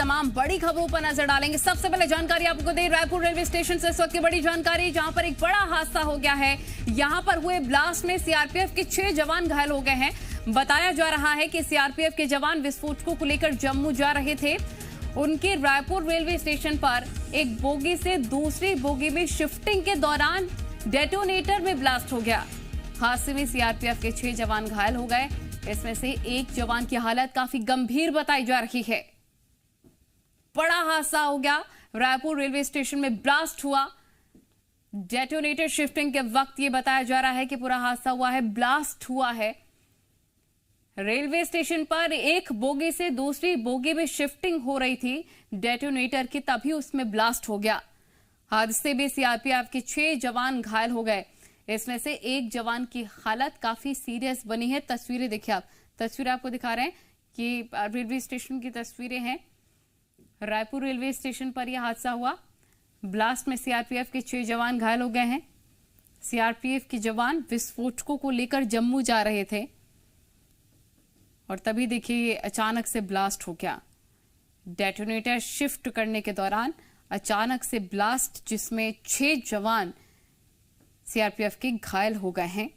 तमाम बड़ी खबरों पर नजर डालेंगे। सबसे पहले जानकारी आपको दे रायपुर रेलवे स्टेशन से इस वक्त की बड़ी जानकारी, जहां पर एक बड़ा हादसा हो गया है। यहां पर हुए ब्लास्ट में सीआरपीएफ के 6 जवान घायल हो गए हैं। बताया जा रहा है कि सीआरपीएफ के जवान विस्फोटकों को लेकर जम्मू जा रहे थे। उनके रायपुर रेलवे स्टेशन पर एक बोगी से दूसरी बोगी में शिफ्टिंग के दौरान डेटोनेटर में ब्लास्ट हो गया। हादसे में सीआरपीएफ के 6 जवान घायल हो गए। इसमें से एक जवान की हालत काफी गंभीर बताई जा रही है। बड़ा हादसा हो गया, रायपुर रेलवे स्टेशन में ब्लास्ट हुआ। डेटोनेटर शिफ्टिंग के वक्त यह बताया जा रहा है कि पूरा हादसा हुआ है, ब्लास्ट हुआ है। रेलवे स्टेशन पर एक बोगी से दूसरी बोगी में शिफ्टिंग हो रही थी डेटोनेटर की, तभी उसमें ब्लास्ट हो गया। हादसे में सीआरपीएफ के 6 जवान घायल हो गए। इसमें से एक जवान की हालत काफी सीरियस बनी है। तस्वीरें देखिए आप, तस्वीरें आपको दिखा रहे हैं कि रेलवे स्टेशन की तस्वीरें हैं। रायपुर रेलवे स्टेशन पर यह हादसा हुआ। ब्लास्ट में सीआरपीएफ के 6 जवान घायल हो गए हैं। सीआरपीएफ के जवान विस्फोटकों को लेकर जम्मू जा रहे थे और तभी देखिए अचानक से ब्लास्ट हो गया। डेटोनेटर शिफ्ट करने के दौरान अचानक से ब्लास्ट, जिसमें 6 जवान सीआरपीएफ के घायल हो गए हैं।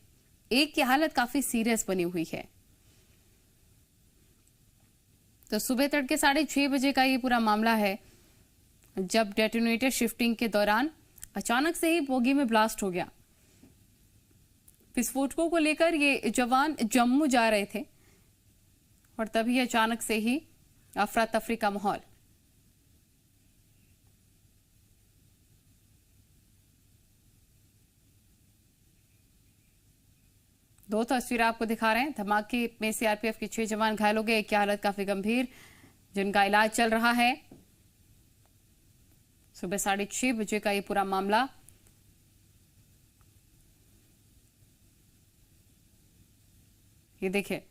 एक की हालत काफी सीरियस बनी हुई है। तो सुबह तड़के 6:30 बजे का ये पूरा मामला है, जब डेटोनेटर शिफ्टिंग के दौरान अचानक से ही बोगी में ब्लास्ट हो गया। विस्फोटकों को लेकर ये जवान जम्मू जा रहे थे और तभी अचानक से ही अफरा तफरी का माहौल। दो तस्वीरें आपको दिखा रहे हैं। धमाके में सीआरपीएफ के 6 जवान घायल हो गए, एक की हालत काफी गंभीर, जिनका इलाज चल रहा है। सुबह 6:30 बजे का ये पूरा मामला। ये देखिए,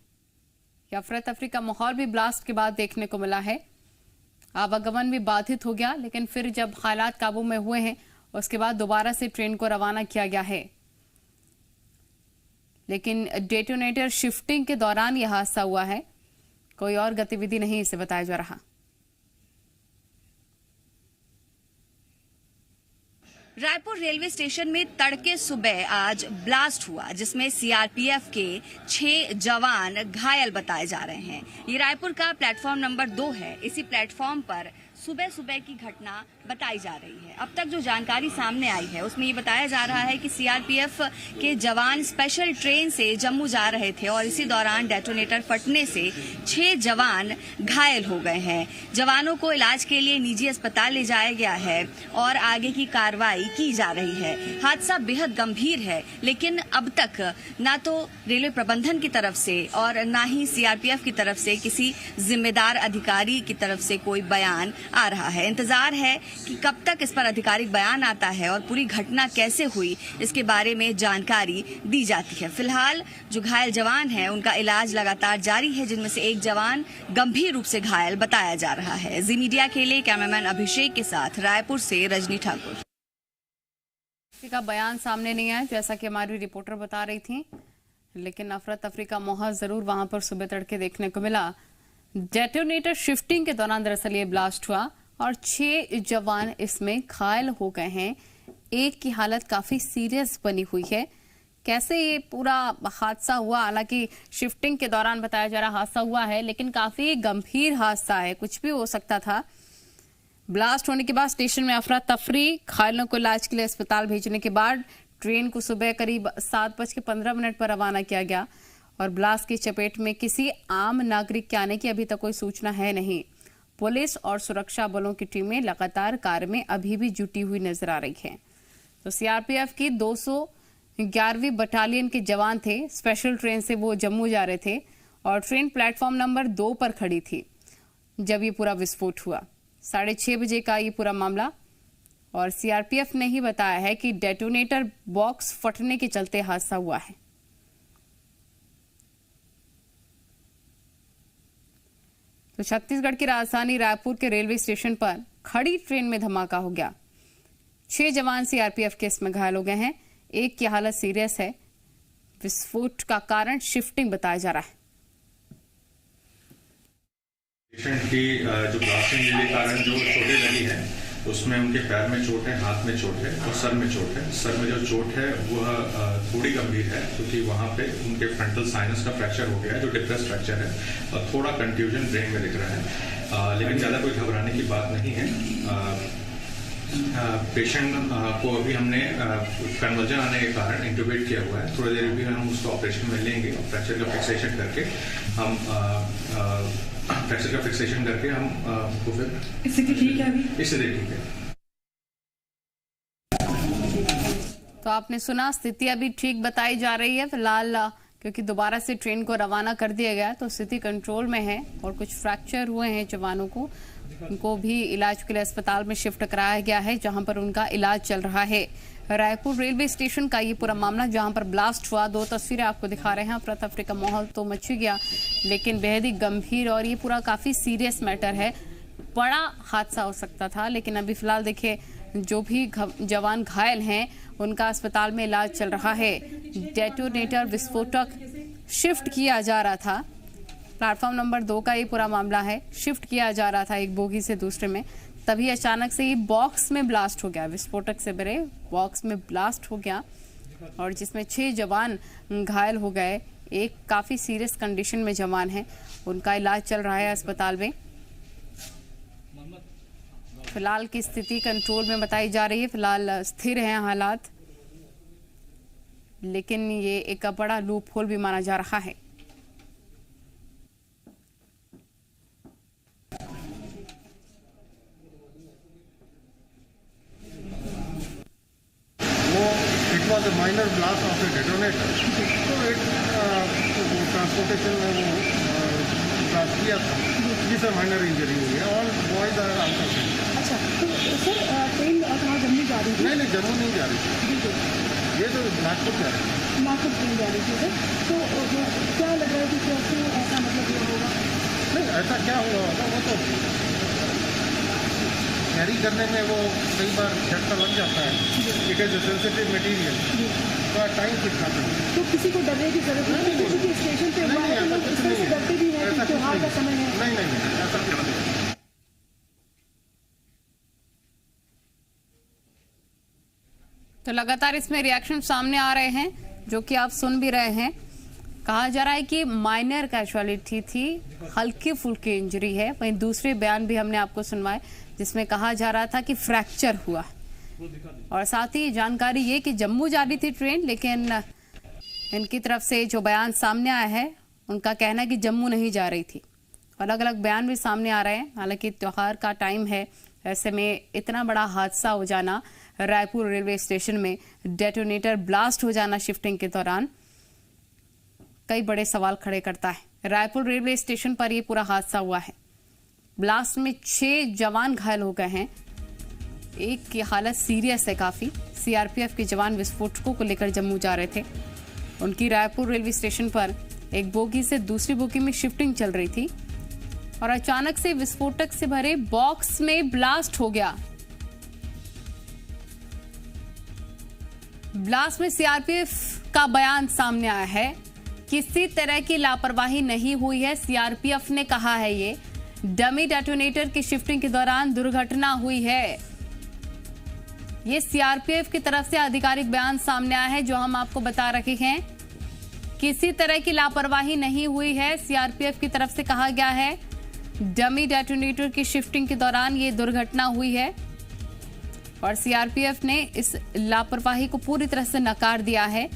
अफरा तफरी का माहौल भी ब्लास्ट के बाद देखने को मिला है। आवागमन भी बाधित हो गया, लेकिन फिर जब हालात काबू में हुए हैं उसके बाद दोबारा से ट्रेन को रवाना किया गया है। लेकिन डेटोनेटर शिफ्टिंग के दौरान यह हादसा हुआ है, कोई और गतिविधि नहीं इसे बताया जा रहा। रायपुर रेलवे स्टेशन में तड़के सुबह आज ब्लास्ट हुआ, जिसमें सीआरपीएफ के 6 जवान घायल बताए जा रहे हैं। ये रायपुर का प्लेटफॉर्म नंबर 2 है। इसी प्लेटफॉर्म पर सुबह सुबह की घटना बताई जा रही है। अब तक जो जानकारी सामने आई है उसमें ये बताया जा रहा है कि सीआरपीएफ के जवान स्पेशल ट्रेन से जम्मू जा रहे थे और इसी दौरान डेटोनेटर फटने से 6 जवान घायल हो गए हैं। जवानों को इलाज के लिए निजी अस्पताल ले जाया गया है और आगे की कार्रवाई की जा रही है। हादसा बेहद गंभीर है, लेकिन अब तक न तो रेलवे प्रबंधन की तरफ से और न ही सीआरपीएफ की तरफ से किसी जिम्मेदार अधिकारी की तरफ से कोई बयान आ रहा है। इंतजार है कि कब तक इस पर आधिकारिक बयान आता है और पूरी घटना कैसे हुई इसके बारे में जानकारी दी जाती है। फिलहाल जो घायल जवान हैं उनका इलाज लगातार जारी है, जिनमें से एक जवान गंभीर रूप से घायल बताया जा रहा है। जी मीडिया के लिए कैमरामैन अभिषेक के साथ रायपुर से रजनी ठाकुर। का बयान सामने नहीं आया, जैसा कि हमारी रिपोर्टर बता रही थी, लेकिन अफरा तफरी का माहौल जरूर वहां पर सुबह तड़के देखने को मिला। डेटोनेटर शिफ्टिंग के दौरान दरअसल ये ब्लास्ट हुआ और 6 जवान इसमें घायल हो गए हैं। एक की हालत काफी सीरियस बनी हुई है। कैसे ये पूरा हादसा हुआ, हालांकि शिफ्टिंग के दौरान बताया जा रहा हादसा हुआ है, लेकिन काफी गंभीर हादसा है, कुछ भी हो सकता था। ब्लास्ट होने के बाद स्टेशन में अफरा तफरी, घायलों को इलाज के लिए अस्पताल भेजने के बाद ट्रेन को सुबह करीब 7:15 पर रवाना किया गया और ब्लास्ट की चपेट में किसी आम नागरिक के आने की अभी तक कोई सूचना है नहीं। पुलिस और सुरक्षा बलों की टीमें लगातार कार्य में अभी भी जुटी हुई नजर आ रही हैं। तो सीआरपीएफ की 211वीं बटालियन के जवान थे। स्पेशल ट्रेन से वो जम्मू जा रहे थे और ट्रेन प्लेटफॉर्म नंबर 2 पर खड़ी थी जब ये पूरा विस्फोट हुआ। 6:30 बजे का ये पूरा मामला, और सीआरपीएफ ने ही बताया है कि डेटोनेटर बॉक्स फटने के चलते हादसा हुआ है। तो छत्तीसगढ़ की राजधानी रायपुर के रेलवे स्टेशन पर खड़ी ट्रेन में धमाका हो गया। 6 जवान सीआरपीएफ के इसमें घायल हो गए हैं, एक की हालत सीरियस है। विस्फोट का कारण शिफ्टिंग बताया जा रहा है। पेशेंट की जो ब्लास्टिंग के कारण जो चोटें लगी है उसमें उनके पैर में चोट है, हाथ में चोट है और सर में चोट है। सर में जो चोट है वह थोड़ी गंभीर है क्योंकि वहाँ पे उनके फ्रंटल साइनस का फ्रैक्चर हो गया है जो डिप्रेस फ्रैक्चर है और थोड़ा कंफ्यूजन ब्रेन में दिख रहा है, लेकिन ज़्यादा कोई घबराने की बात नहीं है। पेशेंट को अभी हमने कन्वर्जन आने के कारण इंट्यूबेट किया हुआ है। थोड़ी देर भी हम उसको ऑपरेशन में लेंगे और फ्रैक्चर का फिक्सेशन करके हम को फिर स्थिति ठीक है अभी? स्थिति ठीक है। तो आपने सुना, स्थिति अभी ठीक बताई जा रही है फिलहाल, क्योंकि दोबारा से ट्रेन को रवाना कर दिया गया तो स्थिति कंट्रोल में है और कुछ फ्रैक्चर हुए हैं जवानों को, उनको भी इलाज के लिए अस्पताल में शिफ्ट कराया गया है जहां पर उनका इलाज चल रहा है। रायपुर रेलवे स्टेशन का ये पूरा मामला जहां पर ब्लास्ट हुआ, 2 तस्वीरें आपको दिखा रहे हैं। अफरा तफरी का माहौल तो मच गया, लेकिन बेहद ही गंभीर और ये पूरा काफी सीरियस मैटर है। बड़ा हादसा हो सकता था, लेकिन अभी फिलहाल देखिए जो भी जवान घायल हैं उनका अस्पताल में इलाज चल रहा है। डेटोनेटर विस्फोटक शिफ्ट किया जा रहा था, प्लेटफॉर्म नंबर 2 का ये पूरा मामला है। शिफ्ट किया जा रहा था एक बोगी से दूसरे में, तभी अचानक से ये बॉक्स में ब्लास्ट हो गया, विस्फोटक से भरे बॉक्स में ब्लास्ट हो गया और जिसमें 6 जवान घायल हो गए। एक काफी सीरियस कंडीशन में जवान है, उनका इलाज चल रहा है अस्पताल में। फिलहाल की स्थिति कंट्रोल में बताई जा रही है, फिलहाल स्थिर हैं हालात, लेकिन ये एक बड़ा लूप होल भी माना जा रहा है। It was a minor blast of a detonator, so it transportation में वो ब्लास्ट किया था, जिससे माइनर इंजरी हुई है। All boys are out of India. अच्छा, तो सर ट्रेन कहाँ जम्मू जा रही थी? नहीं, जम्मू नहीं जा रही थी, ये तो नागपुर जा रही थी। नागपुर ट्रेन जा रही थी सर, तो क्या लग रहा है कि कैसे ऐसा मतलब हुआ होगा? नहीं, ऐसा क्या हुआ होगा, वो तो कैरी करने में वो कई बार झटका लग जाता है। It is a sensitive material, थोड़ा टाइम कितना था। तो किसी को डरने की जरूरत नहीं है, क्योंकि स्टेशन पे हुआ है तो लोग इस तरह से डरते भी हैं कि त्योहार का समय है। नहीं, ऐसा कुछ नहीं। तो लगातार इसमें रिएक्शन सामने आ रहे हैं जो कि आप सुन भी रहे हैं। कहा जा रहा है कि माइनर कैजुअलिटी थी, हल्की फुल्की इंजरी है। वहीं दूसरे बयान भी हमने आपको सुनवाए जिसमें कहा जा रहा था कि फ्रैक्चर हुआ, और साथ ही जानकारी ये कि जम्मू जा रही थी ट्रेन, लेकिन इनकी तरफ से जो बयान सामने आया है उनका कहना है कि जम्मू नहीं जा रही थी। अलग अलग बयान भी सामने आ रहे हैं। हालांकि त्योहार का टाइम है, ऐसे में इतना बड़ा हादसा हो जाना, रायपुर रेलवे स्टेशन में डेटोनेटर ब्लास्ट हो जाना शिफ्टिंग के दौरान, कई बड़े सवाल खड़े करता है। रायपुर रेलवे स्टेशन पर यह पूरा हादसा हुआ है। ब्लास्ट में 6 जवान घायल हो गए हैं, एक की हालत सीरियस है काफी। सीआरपीएफ के जवान विस्फोटकों को लेकर जम्मू जा रहे थे। उनकी रायपुर रेलवे स्टेशन पर एक बोगी से दूसरी बोगी में शिफ्टिंग चल रही थी और अचानक से विस्फोटक से भरे बॉक्स में ब्लास्ट हो गया। ब्लास्ट में सीआरपीएफ का बयान सामने आया है, किसी तरह की लापरवाही नहीं हुई है। सीआरपीएफ ने कहा है ये डमी डेटोनेटर की शिफ्टिंग के दौरान दुर्घटना हुई है। ये सीआरपीएफ की तरफ से आधिकारिक बयान सामने आया है जो हम आपको बता रहे हैं। किसी तरह की लापरवाही नहीं हुई है, सीआरपीएफ की तरफ से कहा गया है डमी डेटोनेटर की शिफ्टिंग के दौरान ये दुर्घटना हुई है और सीआरपीएफ ने इस लापरवाही को पूरी तरह से नकार दिया है।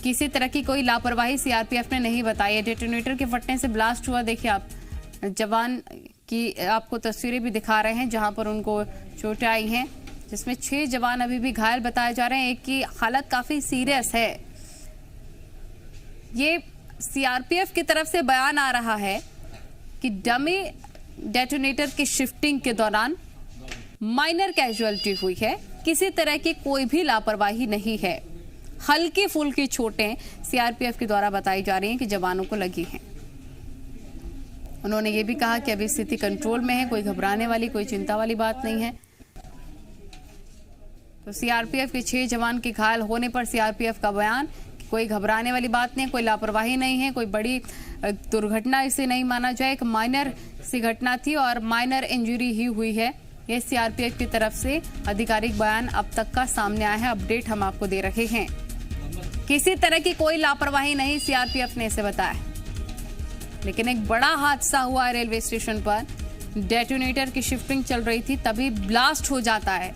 किसी तरह की कोई लापरवाही सीआरपीएफ ने नहीं बताई है। डेटोनेटर के फटने से ब्लास्ट हुआ। देखिए आप, जवान की आपको तस्वीरें भी दिखा रहे हैं जहां पर उनको चोटें आई हैं, जिसमें 6 जवान अभी भी घायल बताए जा रहे हैं। एक की हालत काफी सीरियस है। ये सीआरपीएफ की तरफ से बयान आ रहा है कि डमी डेटोनेटर की शिफ्टिंग के दौरान माइनर कैजुअलिटी हुई है, किसी तरह की कोई भी लापरवाही नहीं है। हल्की फुल्की चोटें सीआरपीएफ के द्वारा बताई जा रही हैं कि जवानों को लगी हैं। उन्होंने ये भी कहा कि अभी स्थिति कंट्रोल में है, कोई घबराने वाली, कोई चिंता वाली बात नहीं है। तो सीआरपीएफ के 6 जवान के घायल होने पर सीआरपीएफ का बयान कि कोई घबराने वाली बात नहीं, कोई लापरवाही नहीं है, कोई बड़ी दुर्घटना इसे नहीं माना जाए, एक माइनर सी घटना थी और माइनर इंजरी ही हुई है। ये सीआरपीएफ की तरफ से आधिकारिक बयान अब तक का सामने आया है। अपडेट हम आपको दे रहे हैं। किसी तरह की कोई लापरवाही नहीं, सीआरपीएफ ने इसे बताया। लेकिन एक बड़ा हादसा हुआ रेलवे स्टेशन पर। डेटोनेटर की शिफ्टिंग चल रही थी, तभी ब्लास्ट हो जाता है।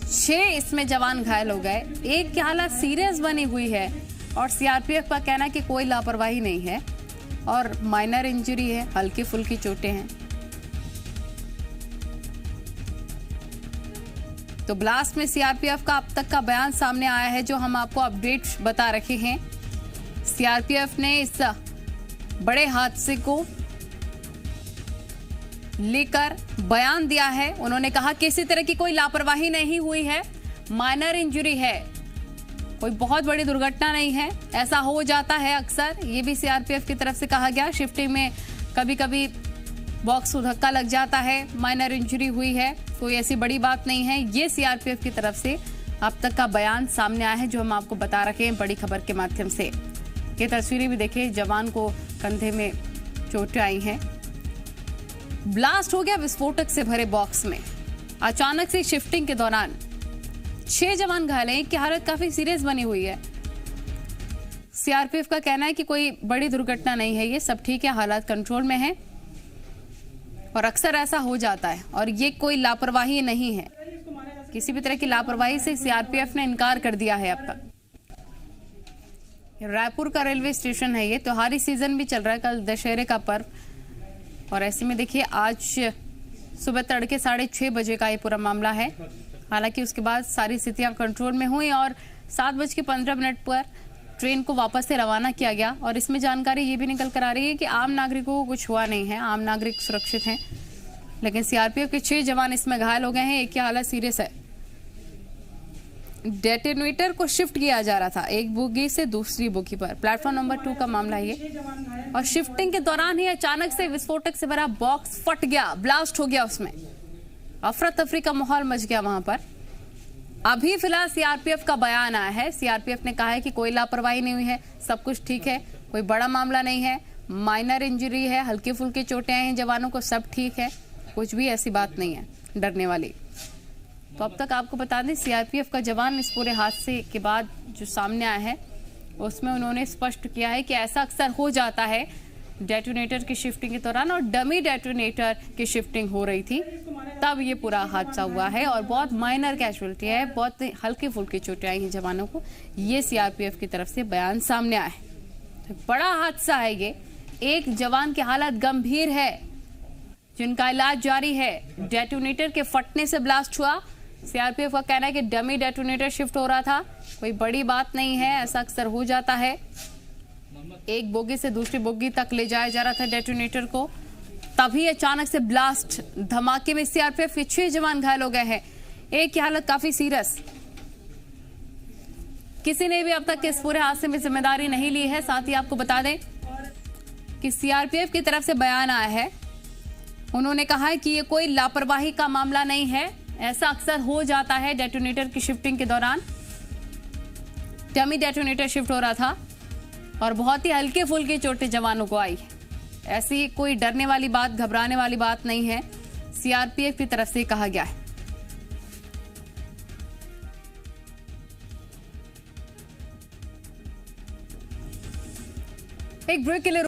6 इसमें जवान घायल हो गए। एक की हालत सीरियस बनी हुई है और सीआरपीएफ का कहना है कि कोई लापरवाही नहीं है और माइनर इंजरी है, हल्की फुल्की चोटें हैं। तो ब्लास्ट में सीआरपीएफ का अब तक का बयान सामने आया है, जो हम आपको अपडेट बता रखे हैं। सीआरपीएफ ने इस बड़े हादसे को लेकर बयान दिया है। उन्होंने कहा किसी तरह की कोई लापरवाही नहीं हुई है, माइनर इंजरी है, कोई बहुत बड़ी दुर्घटना नहीं है। ऐसा हो जाता है अक्सर, ये भी सीआरपीएफ की तरफ से कहा गया। शिफ्टिंग में कभी कभी बॉक्स को धक्का लग जाता है, माइनर इंजरी हुई है, कोई ऐसी बड़ी बात नहीं है। ये सीआरपीएफ की तरफ से अब तक का बयान सामने आया है, जो हम आपको बता रखे हैं बड़ी खबर के माध्यम से। ये तस्वीरें भी देखिए, जवान को कंधे में चोटें आई हैं। ब्लास्ट हो गया विस्फोटक से भरे बॉक्स में। अचानक से शिफ्टिंग के दौरान 6 जवान घायल हैं, एक की हालत काफी सीरियस बनी हुई है। सीआरपीएफ का कहना है कि कोई बड़ी दुर्घटना नहीं है, ये सब ठीक है, हालात कंट्रोल में है और अक्सर ऐसा हो जाता है और ये कोई लापरवाही नहीं है। किसी भी तरह की लापरवाही से सीआरपीएफ ने इनकार कर दिया है अब तक। रायपुर का रेलवे स्टेशन है, ये त्योहारी सीजन भी चल रहा है, कल दशहरे का पर्व, और ऐसे में देखिए आज सुबह तड़के 6:30 बजे का ये पूरा मामला है। हालांकि उसके बाद सारी स्थितियां कंट्रोल में हुई और 7:15 पर ट्रेन को वापस से रवाना किया गया। और इसमें जानकारी ये भी निकल कर आ रही है कि आम नागरिकों को कुछ हुआ नहीं है, आम नागरिक सुरक्षित हैं। लेकिन सीआरपीएफ के 6 जवान इसमें घायल हो गए हैं, एक की हालत सीरियस है। डेटोनेटर को शिफ्ट किया जा रहा था एक बोगी से दूसरी बोगी पर, प्लेटफॉर्म नंबर 2 का मामला है ये। और शिफ्टिंग के दौरान ही अचानक से विस्फोटक से भरा बॉक्स फट गया, ब्लास्ट हो गया उसमें। अफरा तफरी का माहौल मच गया वहां पर। अभी फिलहाल सीआरपीएफ का बयान आया है। सीआरपीएफ ने कहा है कि कोई लापरवाही नहीं हुई है, सब कुछ ठीक है, कोई बड़ा मामला नहीं है, माइनर इंजरी है, हल्की फुल्की चोटें हैं जवानों को, सब ठीक है, कुछ भी ऐसी बात नहीं है डरने वाली। तो अब तक आपको बता दें, सीआरपीएफ का जवान इस पूरे हादसे के बाद जो सामने आया है उसमें उन्होंने स्पष्ट किया है कि ऐसा अक्सर हो जाता है डेटोनेटर की शिफ्टिंग के दौरान, और डमी डेटोनेटर की शिफ्टिंग हो रही थी तब ये पूरा हादसा हुआ है और बहुत माइनर कैजुअलिटी है, बहुत हल्की फुल्की चोटें आई हैं जवानों को। ये सीआरपीएफ की तरफ से बयान सामने आया है। तो बड़ा हादसा है ये। एक जवान की हालत गंभीर है, जिनका इलाज जारी है। डेटोनेटर के फटने से ब्लास्ट हुआ। सीआरपीएफ का कहना है कि डमी डेटोनेटर शिफ्ट हो रहा था, कोई बड़ी बात नहीं है, ऐसा अक्सर हो जाता है। एक बोगी से दूसरी बोगी तक ले जाया जा रहा था डेटोनेटर को, तभी अचानक से ब्लास्ट। धमाके में सीआरपीएफ के 6 जवान घायल हो गए हैं, एक की हालत काफी सीरियस। किसी ने भी अब तक इस पूरे हादसे में जिम्मेदारी नहीं ली है। साथ ही आपको बता दें कि सीआरपीएफ की तरफ से बयान आया है। उन्होंने कहा है कि ये कोई लापरवाही का मामला नहीं है, ऐसा अक्सर हो जाता है डेटोनेटर की शिफ्टिंग के दौरान। डमी डेटोनेटर शिफ्ट हो रहा था और बहुत ही हल्के फुल्के चोटें जवानों को आई। ऐसी कोई डरने वाली बात, घबराने वाली बात नहीं है, सीआरपीएफ की तरफ से कहा गया है। एक ब्रेक के लिए